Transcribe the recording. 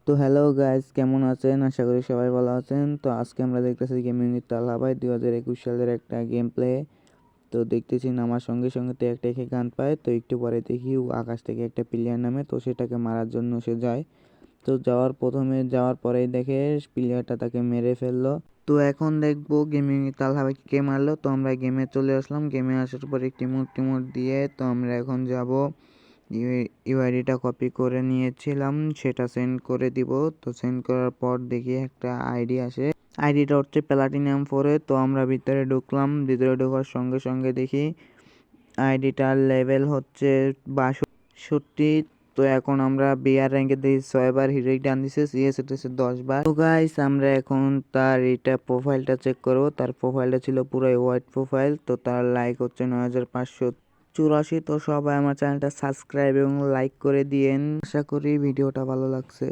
তো hello guys, কেমন আছেন? আশা করি সবাই ভালো আছেন। তো আজকে আমরা দেখতেছি গেমিং উইথ তালহা ভাই 2021 সালের একটা গেম প্লে। তো দেখতেছি নামার সঙ্গে সঙ্গে তো একটা একে গান পায়, তো একটু পরে দেখি আকাশ থেকে একটা প্লেয়ার নামে, তো সেটাকে মারার জন্য সে যায়। তো যাওয়ার পরেই দেখে প্লেয়ারটা তাকে মেরে ফেললো। তো এখন দেখবো গেমিং উইথ তালহা ভাই কে মারলো। তো আমরা গেমে চলে আসলাম, গেমে আসার পরে টিমোট দিয়ে তো আমরা এখন যাব ইউআইডিটা কপি করে নিয়েছিলাম, সেটা সেন্ড করে দিব। তো সেন্ড করার পর দেখি একটা আইডি আসে, আইডিটা হচ্ছে প্লাটিনাম 4-এ। তো আমরা ভিতরে ঢুকলাম, ভিতরে ঢোকার সঙ্গে সঙ্গে দেখি আইডিটার লেভেল হচ্ছে 62। তো এখন আমরা বিআর র্যাঙ্কে দেখি 6 বার হিরোইক ডান দিছে, সিএস হচ্ছে 10 বার। তো গাইস আমরা এখন তার এটা প্রোফাইলটা চেক করবো। তার প্রোফাইলটা ছিল পুরো হোয়াইট প্রোফাইল। তো তার লাইক হচ্ছে 9584। তো সবাই আমার চ্যানেলটা সাবস্ক্রাইব এবং লাইক করে দিয়েন। আশা করি ভিডিওটা ভালো লাগছে।